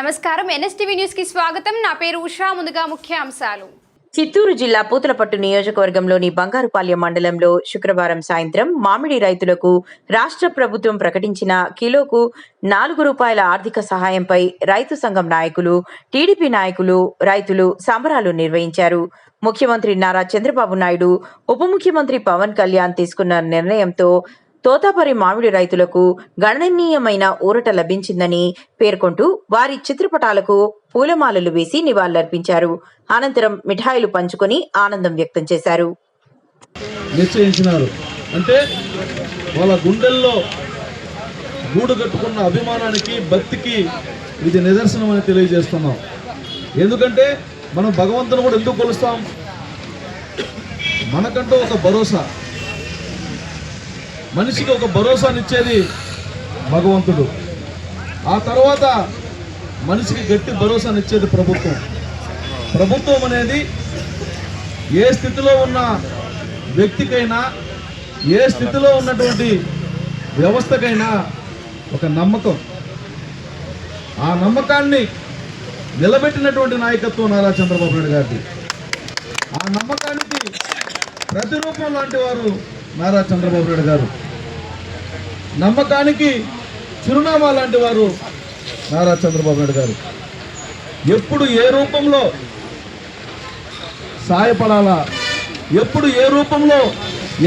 నమస్కారం NSTV news కి స్వాగతం. నా పేరు ఉషా. ముందుగా ముఖ్యాంశాలు. చిత్తూరు జిల్లా పూతలపట్టు నియోజకవర్గంలోని బంగారుపాలెం మండలంలో శుక్రవారం సాయంత్రం మామిడి రైతులకు రాష్ట్ర ప్రభుత్వం ప్రకటించిన కిలోకు ₹4 ఆర్థిక సహాయంపై రైతు సంఘం నాయకులు, టీడీపీ నాయకులు, రైతులు సంబరాలు నిర్వహించారు. ముఖ్యమంత్రి నారా చంద్రబాబు నాయుడు, ఉప ముఖ్యమంత్రి పవన్ కళ్యాణ్ తీసుకున్న నిర్ణయంతో తోతాపరి మామిడి రైతులకు గణనీయమైన ఊరట లభించిందని పేర్కొంటూ వారి చిత్రపటాలకు పూలమాలలు వేసి నివాళులర్పించారు. అనంతరం మిఠాయిలు పంచుకొని ఆనందం వ్యక్తం చేశారు. నిశ్చయించినారు అంటే వాళ్ళ గుండెల్లో గూడు కట్టుకున్న అభిమానానికి, భక్తికి ఇది నిదర్శనం అని తెలియజేస్తున్నాం. ఎందుకంటే మనం భగవంతుని కూడా ఎందుకు కొలుస్తాం? మనకంటూ ఒక భరోసా, మనిషికి ఒక భరోసానిచ్చేది భగవంతుడు. ఆ తర్వాత మనిషికి గట్టి భరోసానిచ్చేది ప్రభుత్వం. ప్రభుత్వం అనేది ఏ స్థితిలో ఉన్న వ్యక్తికైనా, ఏ స్థితిలో ఉన్నటువంటి వ్యవస్థకైనా ఒక నమ్మకం. ఆ నమ్మకాన్ని నిలబెట్టినటువంటి నాయకత్వం నారా చంద్రబాబు నాయుడు గారిది. ఆ నమ్మకానికి ప్రతిరూపం లాంటి వారు నారా చంద్రబాబు నాయుడు గారు. నమ్మకానికి చిరునామా లాంటి వారు నారా చంద్రబాబు నాయుడు గారు. ఎప్పుడు ఏ రూపంలో సాయపడాలా, ఎప్పుడు ఏ రూపంలో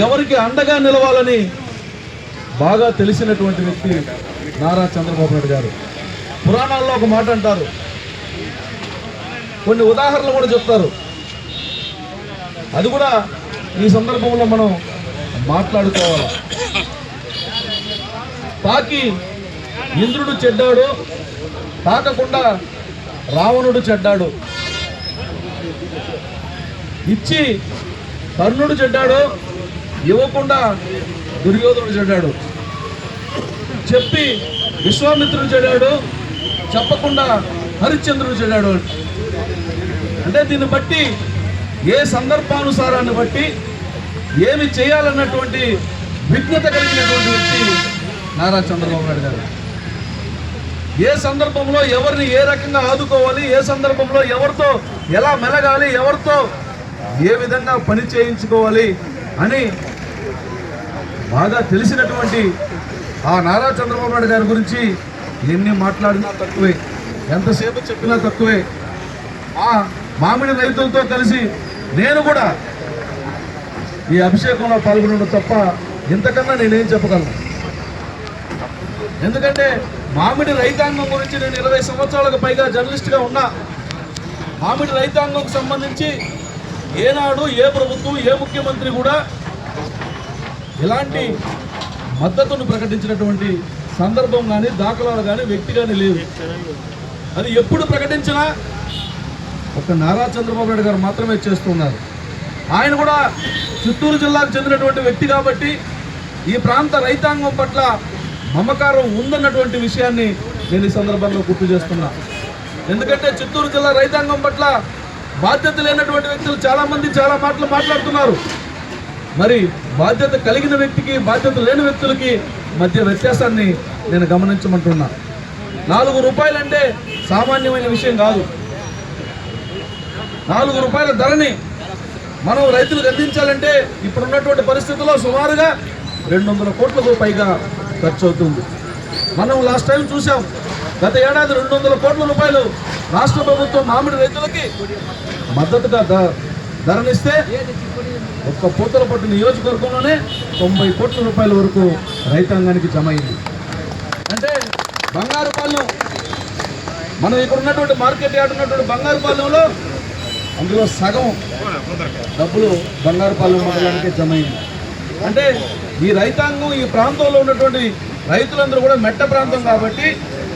ఎవరికి అండగా నిలవాలని బాగా తెలిసినటువంటి వ్యక్తి నారా చంద్రబాబు నాయుడు గారు. పురాణాల్లో ఒక మాట అంటారు, కొన్ని ఉదాహరణలు కూడా చెప్తారు. అది కూడా ఈ సందర్భంలో మనం మాట్లాడుకోవాలి. తాకి ఇంద్రుడు చెడ్డాడు, తాకకుండా రావణుడు చెడ్డాడు. ఇచ్చి కర్ణుడు చెడ్డాడు, ఇవ్వకుండా దుర్యోధనుడు చెడ్డాడు. చెప్పి విశ్వామిత్రుడు చెడ్డాడు, చెప్పకుండా హరిశ్చంద్రుడు చెడ్డాడు. అంటే దీన్ని బట్టి ఏ సందర్భానుసారాన్ని బట్టి ఏమి చేయాలన్నటువంటి విజ్ఞత కలిగినటువంటి వ్యక్తి నారా చంద్రబాబు నాయుడు గారు. ఏ సందర్భంలో ఎవరిని ఏ రకంగా ఆదుకోవాలి, ఏ సందర్భంలో ఎవరితో ఎలా మెలగాలి, ఎవరితో ఏ విధంగా పని చేయించుకోవాలి అని బాగా తెలిసినటువంటి ఆ నారా చంద్రబాబు నాయుడు గారి గురించి ఎన్ని మాట్లాడినా తక్కువే, ఎంతసేపు చెప్పినా తక్కువే. ఆ మామిడి రైతులతో కలిసి నేను కూడా ఈ అభిషేకంలో పాల్గొనడం తప్ప ఇంతకన్నా నేనేం చెప్పగలను? ఎందుకంటే మామిడి రైతాంగం గురించి నేను 20 సంవత్సరాలకు పైగా జర్నలిస్ట్గా ఉన్నా. మామిడి రైతాంగంకు సంబంధించి ఏనాడు ఏ ప్రభుత్వం, ఏ ముఖ్యమంత్రి కూడా ఇలాంటి మద్దతును ప్రకటించినటువంటి సందర్భం కానీ, దాఖలాలు కానీ, వ్యక్తి కానీ లేవు. అది ఎప్పుడు ప్రకటించినా ఒక నారా చంద్రబాబు నాయుడు గారు మాత్రమే చేస్తున్నారు. ఆయన కూడా చిత్తూరు జిల్లాకు చెందినటువంటి వ్యక్తి కాబట్టి ఈ ప్రాంత రైతాంగం పట్ల మమకారం ఉందన్నటువంటి విషయాన్ని నేను ఈ సందర్భంలో గుర్తు చేస్తున్నా. ఎందుకంటే చిత్తూరు జిల్లా రైతాంగం పట్ల బాధ్యత లేనటువంటి వ్యక్తులు చాలామంది చాలా మాటలు మాట్లాడుతున్నారు. మరి బాధ్యత కలిగిన వ్యక్తికి, బాధ్యత లేని వ్యక్తులకి మధ్య వ్యత్యాసాన్ని నేను గమనించమంటున్నా. ₹4 అంటే సామాన్యమైన విషయం కాదు. ₹4 ధరని మనం రైతులకు అందించాలంటే ఇప్పుడున్నటువంటి పరిస్థితుల్లో సుమారుగా 200 కోట్లకు పైగా ఖర్చు అవుతుంది. మనం లాస్ట్ టైం చూసాం, గత ఏడాది ₹200 కోట్ల రాష్ట్ర ప్రభుత్వం మామిడి రైతులకి మద్దతుగా ధరనిస్తే ఒక్క పూతలపట్టు నియోజకవర్గంలోనే ₹90 కోట్ల వరకు రైతాంగానికి జమ అయింది. అంటే బంగారుపాలెం, మనం ఇక్కడ ఉన్నటువంటి మార్కెట్ యార్డ్ ఉన్నటువంటి బంగారుపాలెంలో అందులో సగం డబ్బులు బంగారుపాలెం మండలానికే జమ అయింది. అంటే ఈ రైతాంగం, ఈ ప్రాంతంలో ఉన్నటువంటి రైతులందరూ కూడా మెట్ట ప్రాంతం కాబట్టి,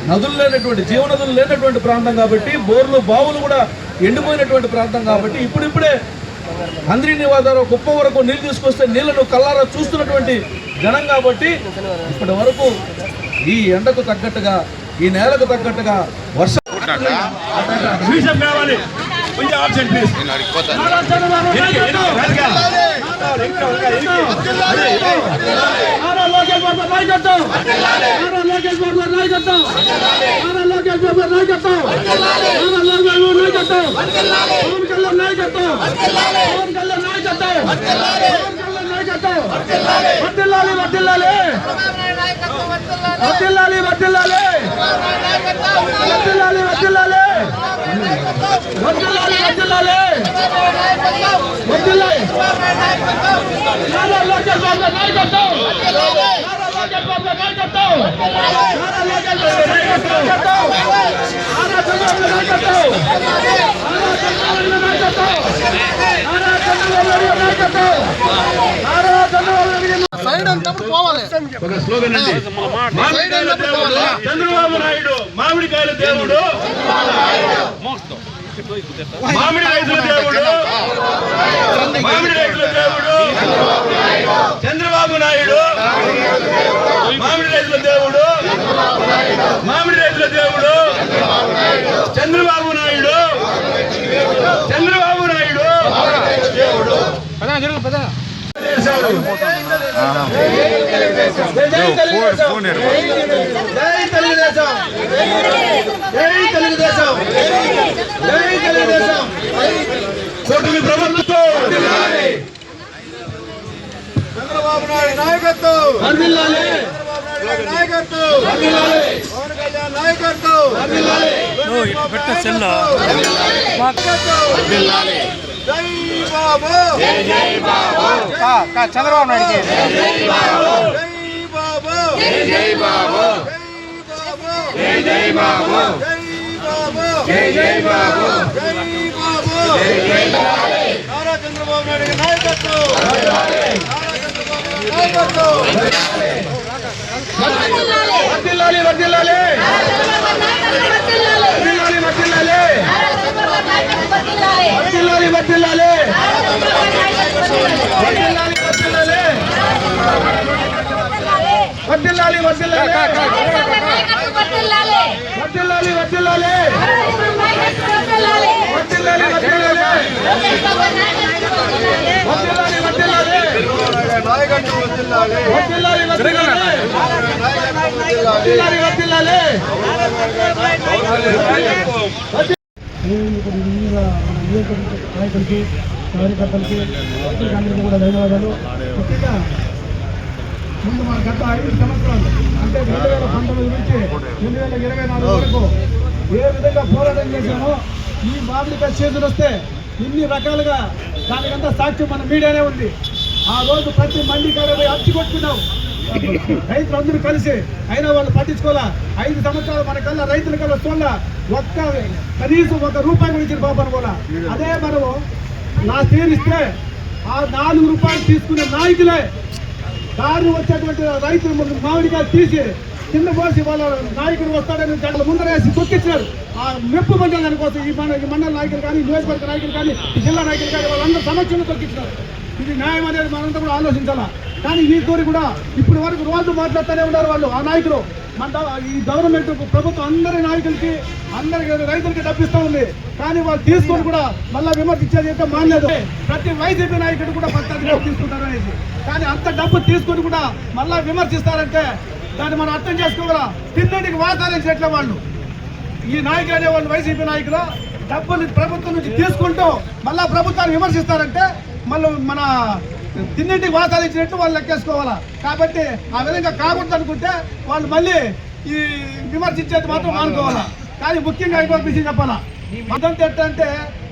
నదులు లేనటువంటి, జీవనదులు లేనటువంటి ప్రాంతం కాబట్టి, బోర్లు, బావులు కూడా ఎండిపోయినటువంటి ప్రాంతం కాబట్టి, ఇప్పుడిప్పుడే అంద్రి నివాదాలు కుప్ప వరకు నీళ్ళు తీసుకొస్తే నీళ్లను కల్లారా చూస్తున్నటువంటి జనం కాబట్టి ఇప్పటి వరకు ఈ ఎండకు తగ్గట్టుగా, ఈ నేలకు తగ్గట్టుగా వర్షం బాబు నాయకత్వం, నారా లోకేష్ బాబు నాయకత్వం, నారా లోకేష్ బాబు నాయకత్వం, నారా లోకేష్ బాబు నాయకత్వం, పవన్ కళ్యాణ్ నాయకత్వం, పవన్ కళ్యాణ్ నాయకత్వం, పవన్ కళ్యాణ్ నాయకత్వం. వర్ధిల్లాలి వర్ధిల్లాలి వర్ధిల్లాలి వర్ధిల్లాలి వర్ధిల్లాలి వర్ధిల్లాలి వర్ధిల్లాలి వర్ధిల్లాలి వర్ధిల్లాలి. నారా లోకేష్ బాబు నాయకత్వం, నారా లోకేష్ బాబు నాయకత్వం, నారా లోకేష్ బాబు నాయకత్వం, నారా చంద్రబాబు నాయకత్వం, నారా చంద్రబాబు నాయకత్వం, నారా చంద్రబాబు నాయకత్వం, నారా చంద్రబాబు సైడ్ అంటప్పుడు పోవాలి. ఒక స్లోగన్ అండి. చంద్రబాబు నాయుడు మామిడికాయల దేవుడు, మామిడి రైతుల దేవుడు, మామిడి రైతుల దేవుడు, చంద్రబాబు నాయుడు మామిడి రైతుల దేవుడు, మామిడి రైతుల దేవుడు, చంద్రబాబు నాయుడు, చంద్రబాబు నాయుడు దేవుడు. జై తెలుగుదేశం, జై తెలుగుదేశం, జై తెలుగుదేశం, జై తెలుగుదేశం, జై తెలుగుదేశం. కూటమి ప్రభుత్వం చంద్రబాబు నాయుడు నాయకత్వం, వర్ధిల్లాలి, చంద్రబాబు నాయుడు నాయకత్వం, వర్ధిల్లాలి, పవన్ కళ్యాణ్ నాయకత్వం, వర్ధిల్లాలి, వర్ధిల్లాలి. జై బాబు, జై బాబు, చంద్రబాబు నాయుడుకి జై బాబు, జై బాబు, జై జై బాబు, బాబు, జై జై బాబు, జై బాబు. జై బాబు. నారా చంద్రబాబు నాయుడు నాయకత్వం, నారా చంద్రబాబు నాయకత్వం. వర్ధిల్లాలి వర్ధిల్లాలి వర్ధిల్లాలి వర్ధిల్లాలి వర్ధిల్లాలి వర్ధిల్లాలి వర్ధిల్లాలి వర్ధిల్లాలి వర్ధిల్లాలి వర్ధిల్లాలి వర్ధిల్లాలి వర్ధిల్లాలి వర్ధిల్లాలి వర్ధిల్లాలి వర్ధిల్లాలి నాయకత్వం వర్ధిల్లాలి, వర్ధిల్లాలి వర్ధిల్లాలి వర్ధిల్లాలి వర్ధిల్లాలి. నాయకులకి కార్యకర్తలకి అందరికీ కూడా ధన్యవాదాలు. ముఖ్యంగా ముందు మన గత 5 సంవత్సరాలు అంటే 2019 నుంచి 2024 వరకు ఏ విధంగా పోరాటం చేశామో ఈ మామిడికాయ చేతులు వస్తే ఇన్ని రకాలుగా దానికంతా సాక్ష్యం మన మీడియానే ఉంది. ఆ రోజు ప్రతి మండికాయలు అచ్చి కొట్టుకున్నాం రైతులందరూ కలిసి, అయినా వాళ్ళు పట్టించుకోవాలా. 5 సంవత్సరాలు మన కల్లా రైతుల కల్లా చూడాల కనీసం ₹1 కూడా ఇచ్చిన బాబు కూడా. అదే మనము నా తీరిస్తే ఆ ₹4 తీసుకునే నాయకులే దారి వచ్చేటువంటి రైతులు మామిడికాయలు తీసి కింద పోసి వాళ్ళ నాయకుడు వస్తాడని దాంట్లో ముందరేసి తొక్కించారు. ఆ మెప్పు మండల దానికోసం ఈ మండల నాయకులు కానీ, నియోజకవర్గ నాయకులు కానీ, ఈ జిల్లా నాయకులు కానీ వాళ్ళందరూ సమక్షంలో తొక్కించారు. ఇది న్యాయం అనేది మనంతా కూడా ఆలోచించాలా. కానీ ఈ తోరి కూడా ఇప్పటి వరకు రోజు మాట్లాడుతూనే ఉన్నారు వాళ్ళు, ఆ నాయకులు. మన ఈ గవర్నమెంట్ ప్రభుత్వం అందరి నాయకులకి అందరికి రైతులకి డబ్బిస్తూ ఉంది. కానీ వాళ్ళు తీసుకొని కూడా మళ్ళీ విమర్శించేది అయితే మానలేదు. ప్రతి వైసీపీ నాయకుడు కూడా పద్ధతిగా తీసుకుంటారు అనేసి. కానీ అంత డబ్బు తీసుకొని కూడా మళ్ళీ విమర్శిస్తారంటే దాన్ని మనం అర్థం చేసుకోవాలా. తిన్నటికి వాతాలించినట్లే వాళ్ళు ఈ నాయకులు అనేవాళ్ళు, వైసీపీ నాయకులు డబ్బులు ప్రభుత్వం నుంచి తీసుకుంటూ మళ్ళా ప్రభుత్వాన్ని విమర్శిస్తారంటే మళ్ళీ మన తిన్నింటికి వాతాలు ఇచ్చినట్టు వాళ్ళు లెక్కేసుకోవాలా. కాబట్టి ఆ విధంగా కాకూడదు అనుకుంటే వాళ్ళు మళ్ళీ ఈ విమర్శించేది మాత్రం మానుకోవాలా. కానీ ముఖ్యంగా ఇంకొక విషయం చెప్పాలా, మదంతా ఎట్లా అంటే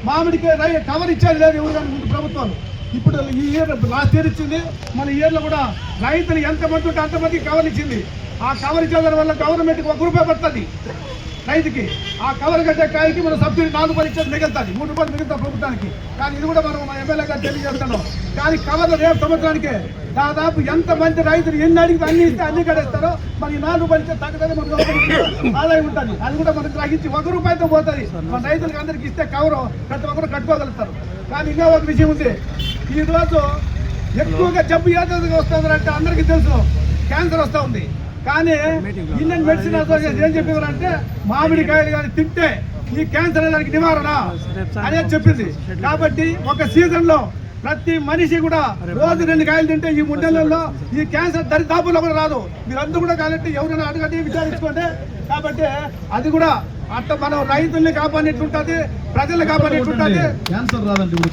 మామిడికి కవర్ ఇచ్చేది లేదు ఎవరు కానీ ముందు ప్రభుత్వాలు. ఇప్పుడు ఈ ఇయర్ లాస్ట్ ఇయర్ ఇచ్చింది, మన ఇయర్లో కూడా రైతులు ఎంతమంది ఉంటే అంతమందికి కవర్ ఇచ్చింది. ఆ కవర్ ఇచ్చేదాని వల్ల గవర్నమెంట్కి ₹1 పడుతుంది రైతుకి. ఆ కవర్ కట్టే కాయకి మనం సబ్సిడీ ₹4 ఇచ్చేది మిగులుతుంది, ₹3 మిగులుతుంది ప్రభుత్వానికి. కానీ ఇది కూడా మనం మన ఎమ్మెల్యే గారు తెలియజేస్తున్నాం. కానీ కవర్లు రేపు సంవత్సరానికి దాదాపు ఎంతమంది రైతులు ఎన్ని అడిగితే అన్ని ఇస్తే అన్ని కడేస్తారో మరి ₹4 ఇచ్చే తగ్గదని మనకు ఆదాయం ఉంటుంది. అది కూడా మనకు గ్రహించి ₹1 పోతుంది. మన రైతులకు అందరికి ఇస్తే కవరు ప్రతి ఒక్కరు కట్టుకోగలుగుతారు. కానీ ఇంకా ఒక విషయం ఉంది, ఈరోజు ఎక్కువగా జబ్బు ఏదైనా వస్తుందంటే అందరికీ తెలుసు, క్యాన్సర్ వస్తూ ఉంది. కానీ ఇండియన్ మెడిసిన్ అసోసియేషన్ ఏం చెప్పేవారంటే మామిడికాయలు కానీ తింటే ఈ క్యాన్సర్ దానికి నివారణ అనేది చెప్పింది. కాబట్టి ఒక సీజన్లో ప్రతి మనిషి కూడా రోజు 2 కాయలు తింటే ఈ 3 నెలల్లో ఈ క్యాన్సర్ దరిదాపుల్లో కూడా రాదు. మీరందరూ కూడా కాబట్టి ఎవరైనా అడగండి, విచారించుకోండి. కాబట్టి అది కూడా అట్ట మనం రైతుల్ని కాపాడినట్టుంటది, ప్రజల్ని కాపాడినట్టుంటది. క్యాన్సర్ రాదండి ఇప్పుడు